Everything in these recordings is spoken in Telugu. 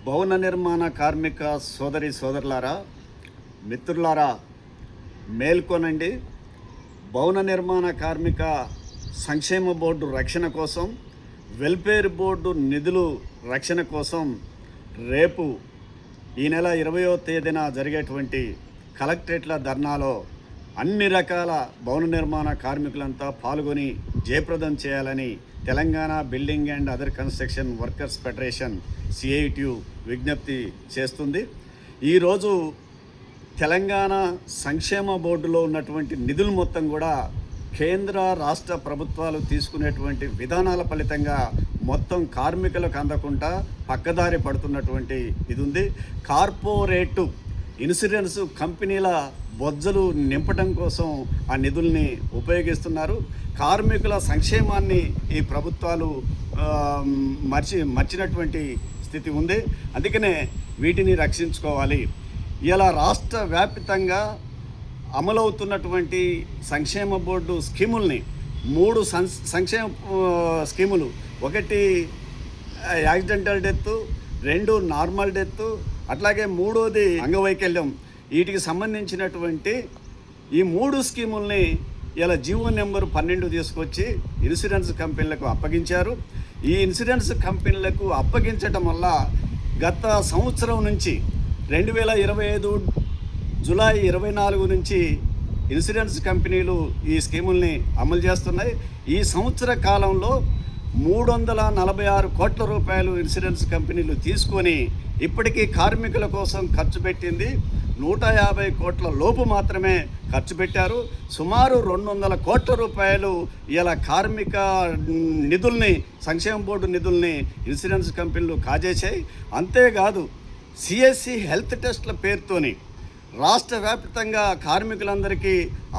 భవన నిర్మాణ కార్మిక సోదరి సోదరులారా, మిత్రులారా, మేల్కొనండి. భవన నిర్మాణ కార్మిక సంక్షేమ బోర్డు రక్షణ కోసం, వెల్ఫేర్ బోర్డు నిధులు రక్షణ కోసం రేపు ఈ నెల 20వ తేదీన జరిగేటువంటి కలెక్టరేట్ల ధర్నాలో అన్ని రకాల భవన నిర్మాణ కార్మికులంతా పాల్గొని జయప్రదం చేయాలని Telangana building and other construction workers federation CITU విజ్ఞప్తి చేస్తుంది. ఈరోజు తెలంగాణ సంక్షేమ బోర్డులో ఉన్నటువంటి నిధులు మొత్తం కూడా కేంద్ర రాష్ట్ర ప్రభుత్వాలు తీసుకునేటువంటి విధానాల ఫలితంగా మొత్తం కార్మికులకు అందకుండా పక్కదారి పడుతున్నటువంటి ఇది ఉంది. కార్పొరేటు ఇన్సూరెన్స్ కంపెనీల బొజ్జలు నింపడం కోసం ఆ నిధుల్ని ఉపయోగిస్తున్నారు. కార్మికుల సంక్షేమాన్ని ఈ ప్రభుత్వాలు మర్చినటువంటి స్థితి ఉంది. అందుకనే వీటిని రక్షించుకోవాలి. ఇలా రాష్ట్ర వ్యాప్తంగా అమలవుతున్నటువంటి సంక్షేమ బోర్డు స్కీముల్ని 3 సంక్షేమ స్కీములు, ఒకటి యాక్సిడెంటల్ డెత్, 2 నార్మల్ డెత్, అట్లాగే 3వది అంగవైకల్యం. వీటికి సంబంధించినటువంటి ఈ 3 స్కీముల్ని ఇలా జీవో నెంబర్ 12 తీసుకొచ్చి ఇన్సూరెన్స్ కంపెనీలకు అప్పగించారు. ఈ ఇన్సూరెన్స్ కంపెనీలకు అప్పగించడం వల్ల గత సంవత్సరం నుంచి 2025 జూలై 24 నుంచి ఇన్సూరెన్స్ కంపెనీలు ఈ స్కీముల్ని అమలు చేస్తున్నాయి. ఈ సంవత్సర కాలంలో 346 కోట్ల రూపాయలు ఇన్సూరెన్స్ కంపెనీలు తీసుకొని ఇప్పటికీ కార్మికుల కోసం ఖర్చు పెట్టింది 150 కోట్ల లోపు మాత్రమే ఖర్చు పెట్టారు. సుమారు 200 కోట్ల రూపాయలు ఇలా కార్మిక నిధుల్ని, సంక్షేమ బోర్డు నిధుల్ని ఇన్సూరెన్స్ కంపెనీలు కాజేశాయి. అంతేకాదు CSC హెల్త్ టెస్ట్ల పేరుతోని రాష్ట్ర వ్యాప్తంగా కార్మికులందరికీ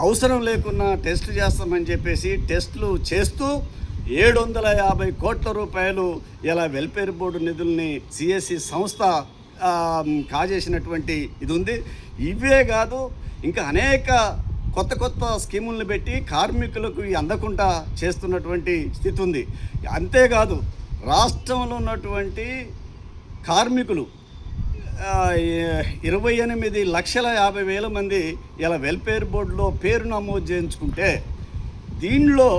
అవసరం లేకున్నా టెస్టులు చేస్తామని చెప్పేసి టెస్టులు చేస్తూ 750 కోట్ల రూపాయలు ఇలా వెల్ఫేర్ బోర్డు నిధుల్ని CSC సంస్థ కాజేసినటువంటి ఇది ఉంది. ఇవే కాదు, ఇంకా అనేక కొత్త స్కీములను పెట్టి కార్మికులకు అందకుండా చేస్తున్నటువంటి స్థితి ఉంది. అంతేకాదు రాష్ట్రంలో ఉన్నటువంటి కార్మికులు 28,50,000 మంది ఇలా వెల్ఫేర్ బోర్డులో పేరు నమోదు చేయించుకుంటే దీనిలో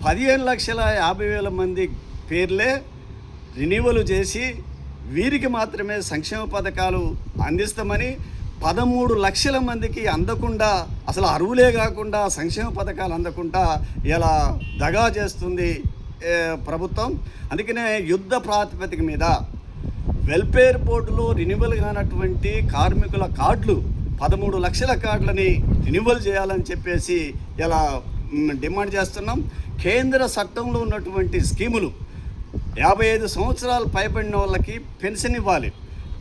15,50,000 మంది పేర్లే రినివల్ చేసి వీరికి మాత్రమే సంక్షేమ పథకాలు అందిస్తామని 13 లక్షల మందికి అందకుండా, అసలు అరువులే కాకుండా సంక్షేమ పథకాలు అందకుండా ఇలా దగా చేస్తుంది ప్రభుత్వం. అందుకనే యుద్ధ ప్రాతిపదిక మీద వెల్ఫేర్ బోర్డులో రినివల్ కానటువంటి కార్మికుల కార్డులు 13 లక్షల కార్డులని రినివల్ చేయాలని చెప్పేసి ఇలా డిమాండ్ చేస్తున్నాం. కేంద్ర చట్టంలో ఉన్నటువంటి స్కీములు 55 సంవత్సరాలు పైబడిన వాళ్ళకి పెన్షన్ ఇవ్వాలి,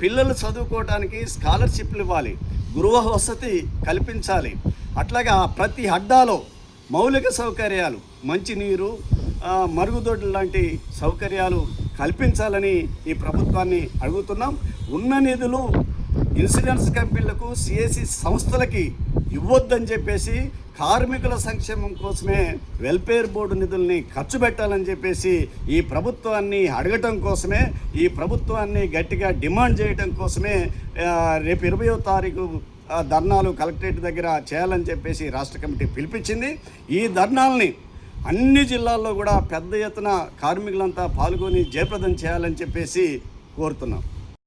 పిల్లలు చదువుకోవడానికి స్కాలర్షిప్లు ఇవ్వాలి, గృహ వసతి కల్పించాలి. అట్లాగే ప్రతి అడ్డాలో మౌలిక సౌకర్యాలు, మంచినీరు, మరుగుదొడ్లు లాంటి సౌకర్యాలు కల్పించాలని ఈ ప్రభుత్వాన్ని అడుగుతున్నాం. ఉన్న నిధులు ఇన్సూరెన్స్ కంపెనీలకు, CSC సంస్థలకి ఇవ్వొద్దని చెప్పేసి కార్మికుల సంక్షేమం కోసమే వెల్ఫేర్ బోర్డు నిధుల్ని ఖర్చు పెట్టాలని చెప్పేసి ఈ ప్రభుత్వాన్ని అడగటం కోసమే, ఈ ప్రభుత్వాన్ని గట్టిగా డిమాండ్ చేయడం కోసమే రేపు 20వ తారీఖు ధర్నాలు కలెక్టరేట్ దగ్గర చేయాలని చెప్పేసి రాష్ట్ర కమిటీ పిలిపించింది. ఈ ధర్నాల్ని అన్ని జిల్లాల్లో కూడా పెద్ద ఎత్తున కార్మికులంతా పాల్గొని జయప్రదం చేయాలని చెప్పేసి కోరుతున్నాం.